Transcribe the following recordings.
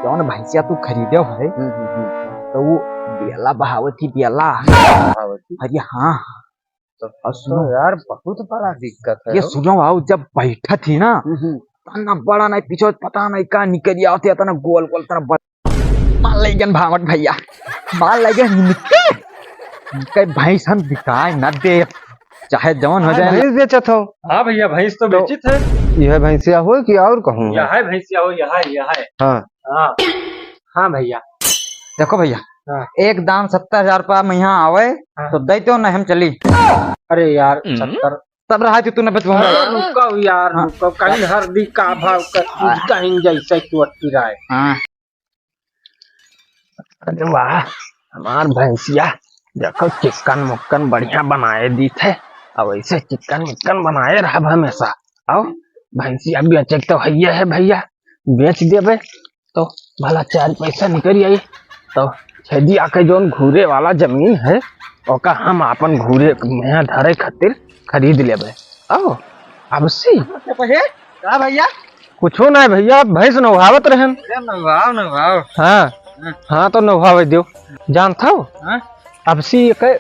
जौन भैंसिया तू खरीदे है तो वो बेला बहावत थी बेला। अरे हाँ तो और सुनो यार बहुत बड़ा दिक्कत है। ये सुनो आओ जब बैठा थी ना तना बड़ा नहीं पीछे पता नहीं का निकल आते तना गोल गोल तना मान लेगन भावट भैया मान लेगन निकल भैंस हम दिखाए न दे चाहे जवान हो जाए। भैंस बेचत हो? हाँ भैया भैंस तो बेचित है। यह भैंसिया हो कि और कहूँ? यह है भैंसिया हो, यह है। हाँ हाँ हाँ भैया। देखो भैया हाँ। एक दाम 70,000 रुपया में यहाँ आवे हाँ। तो देते हो ना हम चली। अरे यार 70 तब रहा तू न बचवाऊंगा। रुको यार रुको, कहीं हरदी का भाव कर कहीं जैसे तू अटकी रहा है। हाँ अरे वाह हमार भैंसिया देखो चिकन मुक्कन बढ़िया बनाए दी थे। अब ऐसे चिकन मुक्कन बनाए रहा हमेशा। आओ भैंसिया बेचे तो है भैया, बेच देवे तो भला 4 पैसा निकल आई तो छेदी आके जोन घूरे वाला जमीन है ओका हम अपन घूरे में धरे खातिर खरीद लेवे। आओ अब सी क्या भैया कुछो नहीं भैया, भैंस नौहावत रहन। नवाओ हाँ हाँ तो नौहावे दियो जानता हो। हाँ? अब सी के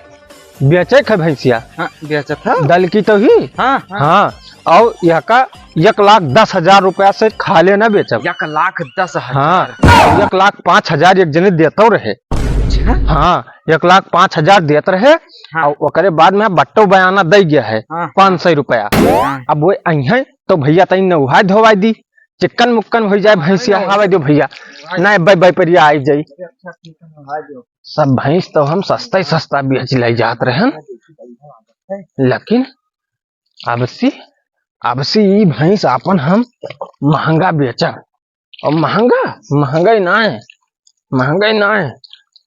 बेचे है भैंसिया। हाँ बेचा था। दल की तो ही। हाँ हाँ और यह का 1,10,000 रुपया से खा लेना बेचब। 1,10,000। हाँ 1,05,000 एक जने देते रहे। हाँ 1,05,000 देते रहे। हाँ। और ओकरे बाद में बट्टो बयाना दे गया है। हाँ। 500 रुपया। हाँ। अब वो अहे तो भैया तई नौहा धोवाई दी चिकन मुक्कन हो जाए भैंसिया आवे दो भैया नहीं बाई परिया आई जाई। सब भैंस तो हम सस्ता बेच ले जात रहन, लेकिन अब सी ई भैंस अपन हम महंगा बेचब। और महंगाई ना है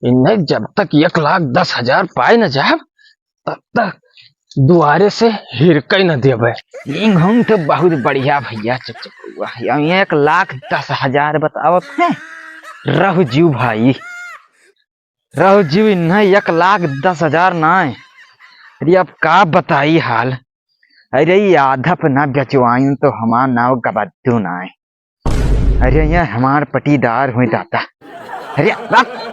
इन्हें जब तक 1,10,000 पाए न जाब तब तक दुआरे से हिरकई न देवे। हम तो बहुत बढ़िया भैया चुप 1,10,000 बताओ रहु जीव भाई रहु जीव नहीं 1,10,000 ना। अरे अब का बताई हाल। अरे ये आधा पर ना बेचवाइन तो हमार नाव गबद्दू ना है। अरे ये हमार पटीदार हुई दाता। अरे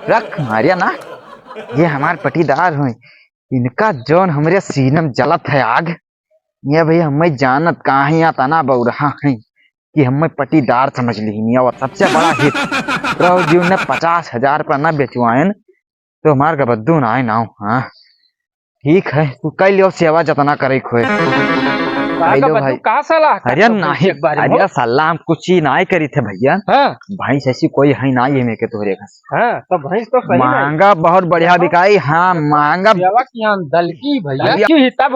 रख मारिया ना ये हमार पटीदार हुई इनका जौन हमरे सीनम जलत है आग। ये भैया हमें जानत कहाँ यहाँ तना बउ रहा है कि हमें पटीदार समझ ली। और सबसे बड़ा हित रहो जीव ने 50,000 पर ना बेचवाइन तो हमार गबद्दू ना ना। हाँ ठीक है तू कई लियो सेवा जतना करे खोए भाई। का सलाह अरे नहीं अरे सलाह हम कुछ ही ना करी थे भैया। हाँ भैंस ऐसी कोई है ना ये में के तोहरे का। हाँ तो भैंस तो सही महंगा बहुत बढ़िया बिकाई। हाँ महंगा दल की भैया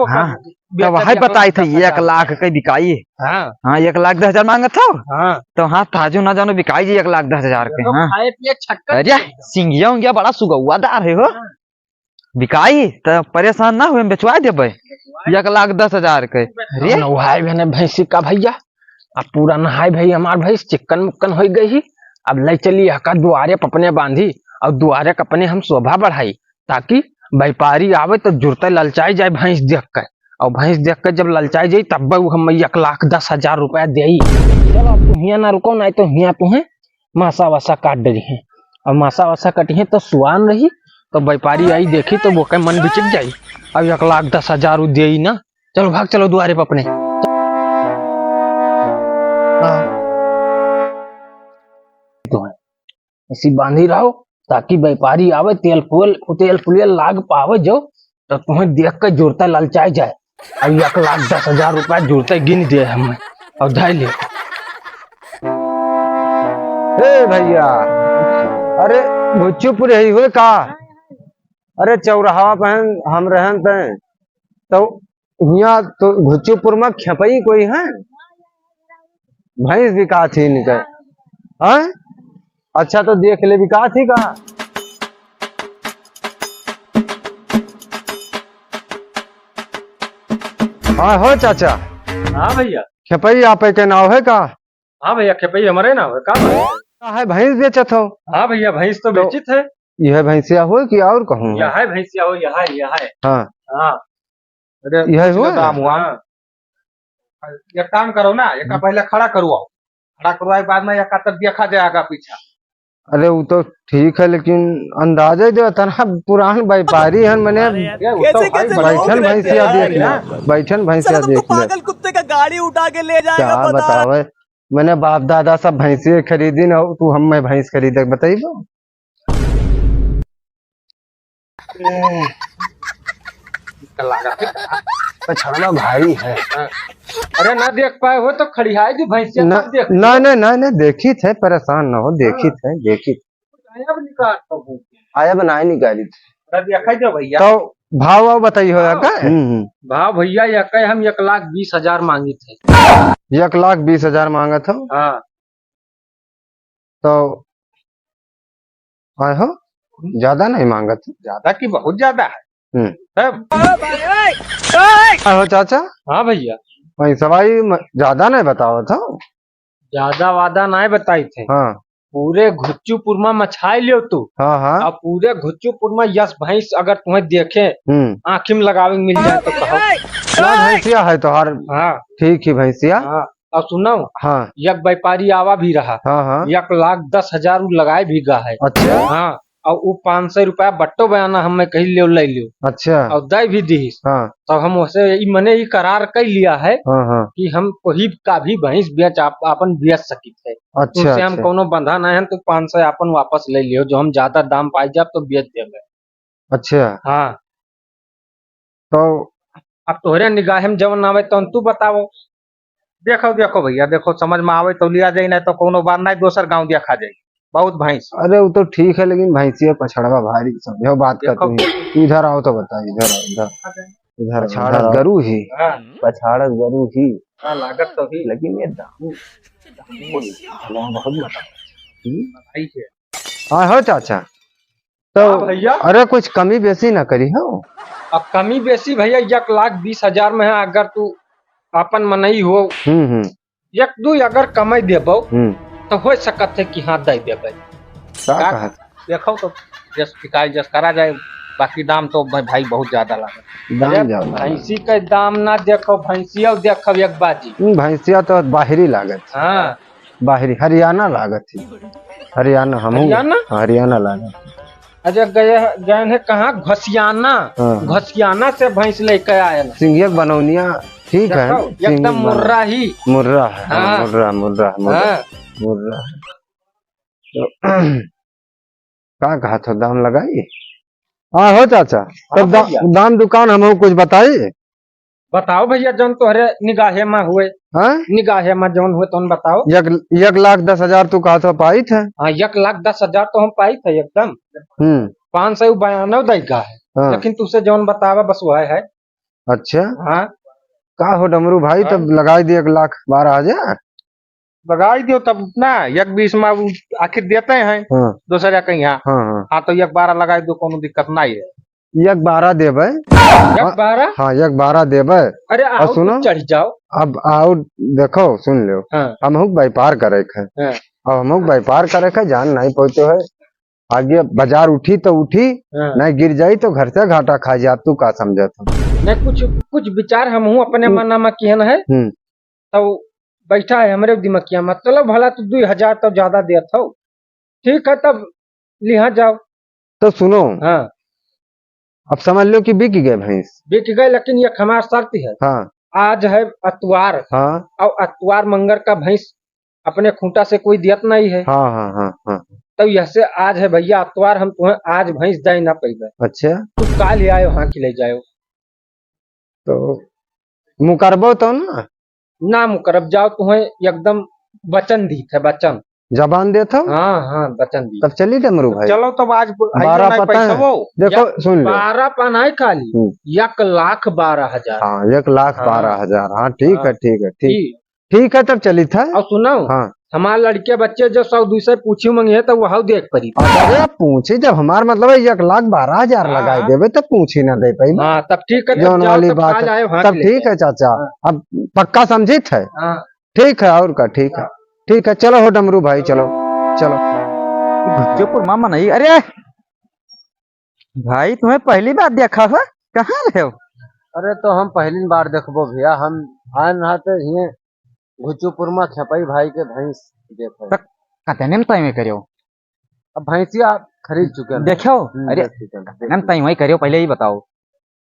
हाँ तो वही बताई थे 1 लाख के बिकाई। हाँ हाँ 1,10,000 मांगा था। हाँ तो हाँ ताजू ना जानो बिकाई जी 1,10,000 के। हाँ खाए पिए छक्कर। अरे सिंगिया उंगिया बड़ा सुगौआदार है हो बिकाई तो परेशान ना हुए बेचवा देवे 1,10,000 के। अरे नहाए भी भैंसी का भैया अब पूरा नहाए भाई हमार भैंस चिकन मुक्कन हो गई ही। अब ले चली का दुआरे पपने बांधी और दुआरे कपने हम शोभा बढ़ाई ताकि व्यापारी आवे तो जुड़ते ललचाई जाए भैंस देख कर। और भैंस देख कर जब ललचाई जाये तब हम 1,10,000 रुपया दे। चलो अब तू हिया ना रुको नहीं तो हिया तुम्हें मासा वासा काट डरी है और मासा वासा कटी है तो सुहान रही तो व्यापारी आई देखी तो वो कहीं मन बिचिक जाई। अब 1,10,000 दे ना। चलो भाग चलो दुआरे पे अपने। ऐसी बांधी रहो ताकि व्यापारी आवे तेल फुल लाग पावे जो तो तुम्हें देख कर जुड़ता ललचाई जाए। अब 1,10,000 रुपया जुड़ते गिन दे हमें और धाई ले। भैया अरे भुच्चुपुर ही हुए का। अरे चौराहा पहन हम रहन थे तो यहाँ तो भुच्चुपुर में खेपई कोई है भैंस बिका थी इनके। हाँ अच्छा तो देख ले बिका थी का। हाँ हो चाचा हाँ भैया खेपई आप के नाव है का। हाँ भैया खेपई हमारे ना हो का है भैंस बेचत हो। हाँ भैया भैंस तो बेचित है। यह भैंसिया हो कि और कहूँ। यह है भैंसिया हो, यह है। हाँ हाँ अरे यह हो दाम हुआ। एक काम करो ना एक पहले खड़ा करवाओ, खड़ा करवाए बाद में एक तब देखा जाएगा पीछा अरे वो तो ठीक है लेकिन अंदाजा ही दो तना पुरान व्यापारी हन मैंने कैसे कैसे लोग बैठन रहते भैंसिया हैं देख यार? ले बैठन भैंसिया चलो तुमको देख ले पागल कुत्ते का गाड़ी उठा के ले क्या जाएगा पता बतावे मैंने बाप दादा सब भैंसिए खरीदी ना तू हम मैं भैंस खरीदे बताइबो। पछड़वा भाई है अरे ना देख पाए हो तो खड़ियाई दी भैंसिया ना तब देख ना ना ना ना देखी थे परेशान ना हो देखी थे देखी थे। अब निकाल तो आया बनाए निकाली थी अरे देखा दो भैया तो भाव वाव बताइए हो का भाव भैया या कहे हम 1,20,000 मांगी थे। 1,20,000 मांगा था हाँ तो आए हो ज्यादा नहीं मांगा था ज्यादा की बहुत ज्यादा है तब आए हो चाचा हाँ भैया वही सवाई ज्यादा नहीं बताओ था ज्यादा वादा नहीं बताई थे। हाँ पूरे घुच्चूपुर में मछाई लियो तू हाँ हाँ और पूरे घुच्चूपुर में यस भैंस अगर तुम्हें देखे आँखी में लगावे मिल जाए तो कहो। ना भैंसिया है तो हर हाँ ठीक ही भैंसिया हाँ और सुनो हाँ एक व्यापारी आवा भी रहा हाँ हाँ 1,10,000 लगाए भी गा है। अच्छा हाँ और वो 500 रुपया बट्टो बयाना हम कही ले लियो अच्छा और दे भी दी हाँ तब हम उसे मने ही करार कर लिया है हाँ हाँ कि हम कोई का भी भैंस बेच अपन बेच सकी थे। अच्छा उससे हम अच्छा कोनो बंधा नहीं है तो 500 अपन वापस ले लियो जो हम ज्यादा दाम पाई जाब तो बेच देंगे। अच्छा हाँ तो अब तोहरे निगाह में जवन आवे तो तू बताओ। देखो देखो भैया देखो समझ में आवे तो लिया जाए नहीं तो कोनो बात नहीं दोसर गांव देखा जाए बहुत भैंस। अरे वो तो ठीक है लेकिन भैंसिया पछड़वा भारी समझो बात का देखो तुम इधर आओ तो बता इधर आओ इधर इधर पछाड़स गरु ही हाँ पछाड़स गरु ही हाँ, लागत तो ही लेकिन ये दाम बहुत बता भाई है। हाँ हो चाचा तो हाँ भैया अरे कुछ कमी बेसी ना करी हो अब कमी बेसी भैया 1,20,000 में है अगर तू अपन मनई हो एक दू अगर कमाई देबो तो हो सकत है कि हाँ दे देबे। क्या कहा देखो तो जस शिकायत जस करा जाए बाकी दाम तो भाई बहुत ज्यादा लागत। दाम ज्यादा भैंसी के दाम ना देखो भैंसिया देखो एक बाजी भैंसिया तो बाहरी लागत हाँ बाहरी हरियाणा लागत थी हरियाणा हम हरियाणा लागत अरे गए गए हैं कहाँ घसियाना हाँ। घसियाना से भैंस लेके आए ना सिंगिया बनौनिया ठीक है देखो, एकदम मुर्रा ही मुर्रा है हाँ। मुर्रा मुर्रा मुर्रा हाँ मुर्रा तो क्या कहा था दाम लगाई हाँ हो चाचा तो भैया। दाम दुकान हम कुछ बताइए बताओ भैया जौन तोहरे निगाहे में हुए हाँ निगाहे में जौन हुए तो बताओ। 1,10,000 तू कहा था पाई थे हाँ 1,10,000 तो हम पाई थे एकदम 500 बयानो देगा है हाँ। लेकिन तुझसे जौन बतावा बस वह है। अच्छा हाँ का हो डमरू भाई हाँ। तब लगाई दी 1,12,000 लगाई दो तब ना 1,20 में आखिर देते हैं हाँ दूसरे या कहीं यहाँ हाँ हाँ हाँ तो 1,12 लगाई दो कोनो दिक्कत नहीं है। 1,12 देबै 1,12 हाँ 1,12 देबै अरे और आओ सुनो तुम चढ़ जाओ। अब आओ देखो सुन लो हाँ हम व्यापार करे है हाँ अब हम व्यापार करे है जान नहीं पहुंचो है आगे बाजार उठी तो उठी हाँ। नहीं गिर जाई तो घर से घाटा खा जा तू का समझत हो नहीं कुछ विचार हम हूँ अपने मन में किहन है तो बैठा है हमरे दिमागिया में चलो भला तो 2,000 तो ज्यादा देता हो ठीक है तब लिहा जाओ। तो सुनो हाँ अब समझ लो कि बिक गए भैंस बिक गए लेकिन ये हमारा शर्त है हाँ आज है अतवार हाँ और अतवार मंगर का भैंस अपने खूंटा से कोई दियत नहीं है हाँ हाँ हाँ हाँ तो यसे आज है भैया अतवार हम तुम्हें आज भैंस दे ना पैबे अच्छा तू काल ले आयो हाँ की ले जाओ तो मुकरबो तो ना मुकरब जाओ तुम्हें एकदम वचन दी थे वचन जबान देता हाँ हाँ वचन दी तब चली डमरू भाई चलो तब आज 12 पता है देखो सुन लो 12 पनाई खाली 1,12,000 हाँ 1,12,000 हाँ ठीक है ठीक है ठीक ठीक है तब चली था और सुनो हाँ हमारे लड़के बच्चे जो 100-200 पूछी मंगे तो वह देख पड़ी। अरे पूछी जब हमार मतलब 1,12,000 लगाई देवे तब पूछी ना दे पाई हाँ तब ठीक है तब जौन जाओ, वाली तब बात आज आए है वहाँ तब के ठीक है चाचा अब पक्का समझित है हाँ ठीक है और का ठीक है चलो हो डमरू भाई चलो चलो जोपुर मामा नहीं अरे भाई तुम्हें पहली बार देखा हुआ कहाँ रहे हो। अरे तो हम पहली बार देखबो भैया हम आए नहाते हिये घुचुपुर में छपई भाई के भैंस देखे कतने में तय में करो अब भैंसिया खरीद चुके हैं। देखो अरे देख चुके हैं। हम तई वही करियो पहले ही बताओ।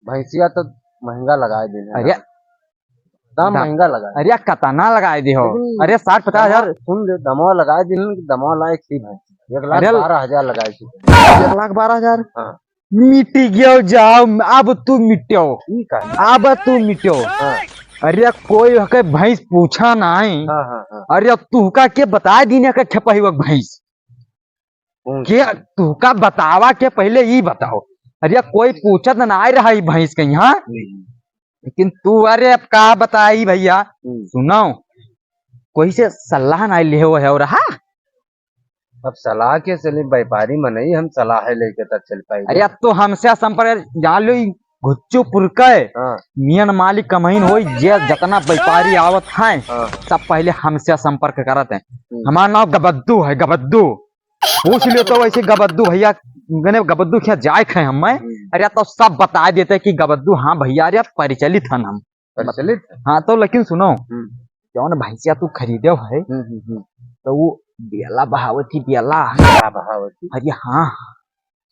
भैंसिया तो महंगा लगाए देने, अरे दाम दाम- महंगा लगाए। अरे कतना लगाए दी हो। लेकिन- अरे 60-50 हजार। सुन ले, दमवा लगाए दिन दमवा लायक थी भैंस, अरे 1,12,000 लगाए थी। 1,12,000 हाँ। मिटी गयो जाओ। अब तू मिट्यो, ठीक है। अब तू मिट्यो। हाँ अरे कोई हके भैंस पूछा नहीं। हाँ हाँ हाँ। अरे तू का के बता दीने का छपही वक भैंस के तू का बतावा के पहले ही बताओ। अरे कोई पूछत ना रहा ई भैंस के यहाँ, लेकिन तू अरे अब का बताई भैया। सुनो कोई से सलाह ना ले हो है रहा। अब सलाह के चले व्यापारी में नहीं, हम सलाह लेके तब चल पाएंगे। अरे अब तो हमसे संपर्क जान लो घुच्चूपुर के हाँ मियन मालिक कमहीन हो जे जितना व्यापारी आवत है हाँ। सब पहले हमसे संपर्क करते हैं। हमारा नाम गबद्दू है, गबद्दू पूछ लियो तो वैसे गबद्दू भैया गने गबद्दू क्या जाए खे हमें। अरे तो सब बता देते कि गबद्दू हाँ भैया अरे परिचलित है हम। प्रचलित। हाँ तो लेकिन सुनो जौन भैंसिया तू खरीदे है तो वो बेला बहावत ही बेला। बहावती। अरे हाँ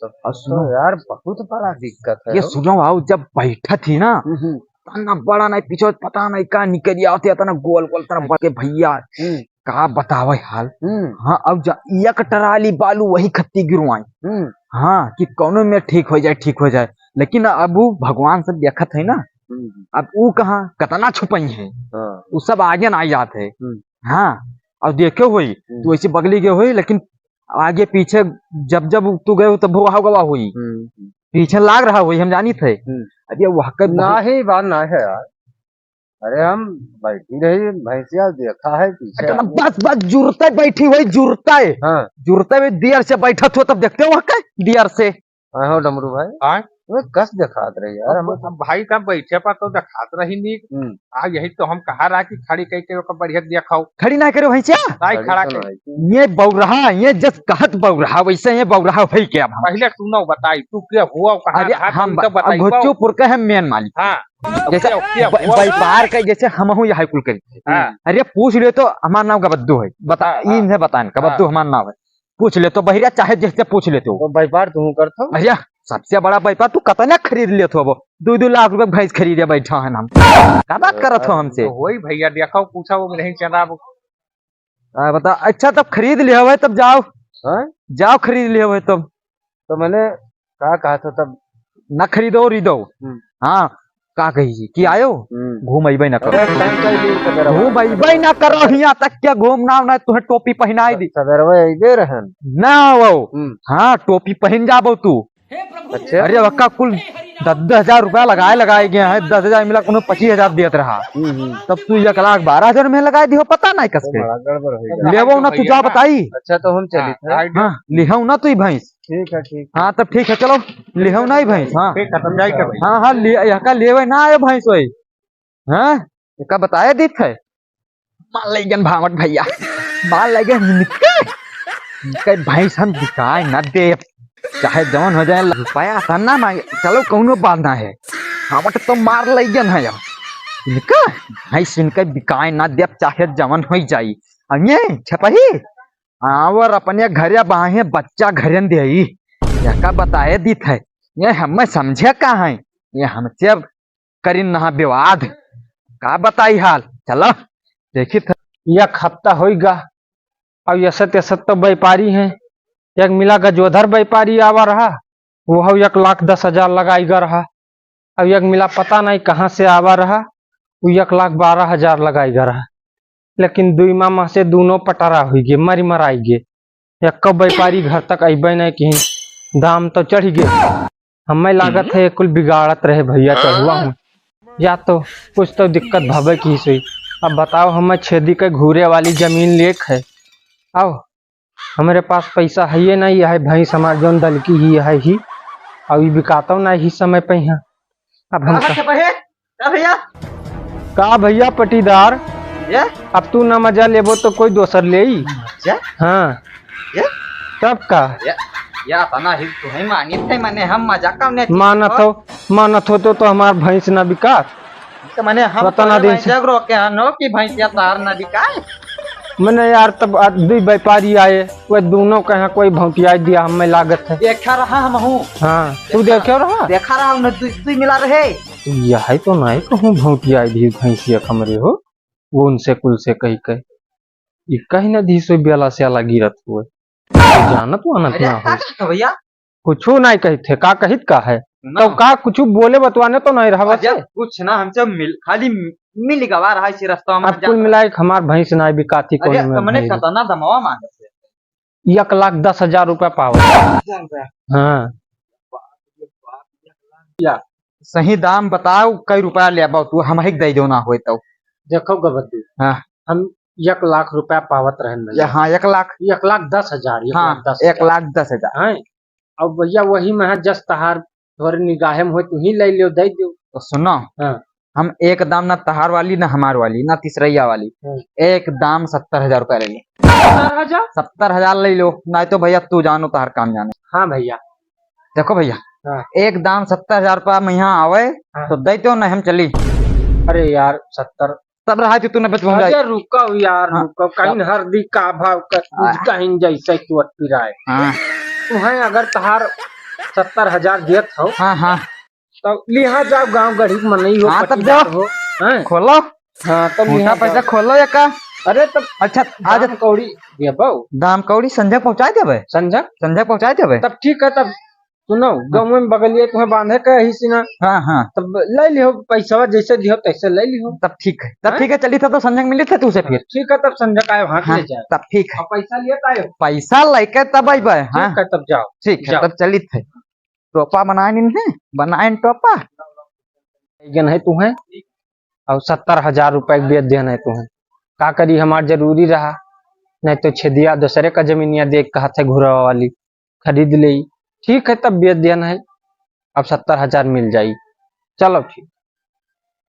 तो सुनो यार, बहुत बड़ा दिक्कत है। ये सुनो आओ जब बैठा थी ना तना बड़ा नहीं पीछे पता नहीं का निकल आते तना गोल गोल तरह बके भैया का बतावे हाल। हाँ अब एक टराली बालू वही खत्ती गिरवाई। हाँ कि कौनो में ठीक हो जाए, ठीक हो जाए। लेकिन अब वो भगवान सब देखत है ना, अब वो कहाँ कतना छुपई है, वो सब आगे ना जाते है। हाँ और देखे हुई तू ऐसी बगली गए हुई, लेकिन आगे पीछे जब जब तू गए हो तब वो गवा हुई पीछे लाग रहा हुई हम जानी थे। अरे वह ना ही बात ना है यार। अरे हम बैठी रही भैंसिया देखा है पीछे। बस बस जुरते बैठी हुई जुरते हाँ जुरते में देर से बैठा हो तब देखते हो क्या देर से। हो डमरू भाई। हाँ वो कस दिखात रही यार हम। अब भाई का बैठे पर तो दिखात रही नहीं। यही तो हम कहा रहा कि खड़ी कह के ओकर बढ़िया दिखाओ। खड़ी ना करो भैंसिया ताई खड़ा के ये बौरहा ये जस कहत बौरहा वैसे ये बौरहा भाई क्या पहले सुनो बताई तू क्या हुआ कहा अरे रहा हम तो बताई। घुच्चूपुर के हम मेन मालिक हाँ जैसे व्यापार के जैसे हम हूँ यहाँ कुल करी। हाँ अरे पूछ ले तो हमारा नाम गबद्दू है बता इन्हें बतान गबद्दू हमारा नाम है। पूछ ले तो बहिरा चाहे जैसे पूछ लेते हो। तो व्यापार तू करता। अरे सबसे बड़ा व्यापार तू कतना खरीद लेते हो वो 2-2 लाख रुपए भैंस खरीदे बैठा है हम क्या बात करत हो हमसे। तो वही भैया देखो पूछा वो नहीं चला वो। बता अच्छा तब खरीद लिया हुआ तब जाओ जाओ खरीद लिया हुआ तब। तो मैंने कहा था तब न खरीदो रीदो। हाँ का कही कि आयो घूम अबे न करो घूम अबे न करो यहाँ तक क्या घूमना ना तुम्हें टोपी पहनाई दी दे रहन ना वो। हाँ टोपी पहन जाबो तू। अच्छा अरे वक्का कुल 10,000 रुपया लगाए गए हैं 10,000 मिला 25,000 देत रहा तब तू 1,12,000 में लगाए दियो पता नहीं कसके गड़बड़ हो लेवो ना तू जा बताई। अच्छा तो हम चली थे। हाँ लिहाऊ ना तू भैंस। ठीक है ठीक। हाँ तब ठीक है चलो लिहाऊ ना भैंस। हाँ खत्म जाए के हाँ हाँ यहाँ लेवे ना आयो भैंस वही। हाँ का बताया दीप है मान लेगन भावट भैया मान लेगन भैंस हम दिखाए न दे चाहे जवन हो जाए रुपया था ना मांगे चलो कौनो बात ना है हम तो मार लेगन है इनका भैंस इनका बिकाए ना दे चाहे जवन हो जाई ये छपही और अपने घरे बाहे बच्चा घरे दे का बताए दी थे ये हमें समझे का है ये हमसे करी ना विवाद का बताई हाल चलो देखी थे। एक हफ्ता होगा अब यसत यसत तो व्यापारी हैं। एक मिला गजोधर व्यापारी आवा रहा वो 1,10,000 लगाईगा रहा। अब एक मिला पता नहीं कहाँ से आवा रहा वो 1,12,000 लगाईगा रहा। लेकिन 2 माह से दोनों पटारा हुई गे मरी मराई गे। एक कब व्यापारी घर तक अबे नहीं कहीं दाम तो चढ़ गए। हमें लागत है कुल बिगाड़त रहे भैया चढ़ुआ हूँ या तो कुछ तो दिक्कत भवे की हुई। अब बताओ हमें छेदी के घूरे वाली जमीन लेख है। आओ हमारे पास पैसा है ये नहीं है भैंस हमारे जौन दल की ही है ही अब बिकाता ना ही समय पे यहाँ। अब हम भैया का भैया पटीदार अब तू ना मजा लेबो तो कोई दोसर ले ही। हाँ तब का या तना ही तो है मानी थे मैंने हम मजाक करने मानत हो तो हमार भैंस ना बिका तो मैंने हम पता ना दे जग रोके नो कि भैंस या तार ना बिकाए मैंने यार तब दो व्यापारी आए, वो दोनों कहा कोई भौतिया दिया हमें लागत है। देखा रहा हम हूँ, हाँ तू देखे रहा देखा रहा हूँ, तू मिला रहे। यही तो नहीं कहूँ भौतिया दी भैंसिया कमरे हो, वो उनसे कुल से कही कह ये कहीं न दी सो बेला से अलग गिरत हुए जानत वानत ना हो भैया कुछ नहीं कही थे का कहित का है तो का कुछ बोले बतवाने तो नहीं रहा कुछ ना हमसे खाली मिल गवा रहा इसी रास्ता में। अब कुल मिलाए हमार भैंस नहीं बिकाती कोई मैंने कतना दमवा मांगे 1,10,000 रुपया पाव। हाँ सही दाम बताओ, कई रुपया ले तू हम ही दे दो ना हो तो। देखो गबद्दू, हाँ हम 1,00,000 रुपया पावत रहे। हाँ 1,00,000, 1,10,000। हाँ 1,10,000। हाँ अब भैया वही में है जस तहार थोड़ी निगाहे में हो तू ही ले लियो दे दो। तो सुनो, हाँ हम एक दाम ना तहार वाली ना हमार वाली ना तीसरैया वाली, एक दाम 70,000 रुपया ले लो। 70,000 ले लो, नहीं तो भैया तू जानो तहार काम जाने। हाँ भैया देखो भैया, हाँ। एक दाम 70,000 रुपया में यहाँ आवे हाँ। तो दे तो ना हम चली। अरे यार 70 तब रहा तूने बचपन अरे रुको यार हाँ। रुको, कहीं हरदी का भाव कहीं जैसे तू पिराए हाँ तुम्हें अगर तहार 70,000 देत हो हाँ हाँ तो लिहा जाओ गांव गरीब में नहीं हो। हाँ, तब पटीदार जाओ। हो हैं? खोलो, हाँ तब मोटा लिहा पैसा जाओ। खोलो या का। अरे तब अच्छा आज आज कौड़ी देबो दाम कौड़ी संजय पहुंचा देवे, संजय संजय पहुंचा देवे। तब ठीक है। तब सुनो गाँव में बगलिए तुम्हें बांधे के ही सीना, हाँ हाँ तब ले लियो पैसा जैसे दियो तैसे ले लियो। तब ठीक है, तब ठीक है चली था तो संजय मिली थे तुझसे फिर। ठीक है तब संजय का हाथ हाँ ले जाए तब ठीक है, और पैसा लिए आयो। पैसा लेके तब आई हाँ ठीक है तब जाओ। ठीक है जाओ। तब चली थे। टोपा बनाए नहीं बनाए टोपा। गन है तुम्हें और 70,000 रुपए बेच देना है तुम्हें, का करी हमार जरूरी रहा, नहीं तो छेदिया दूसरे का जमीनिया देख कहा थे घुरा वाली खरीद ले। ठीक है तब बेच देना है, अब 70,000 मिल जाई। चलो ठीक।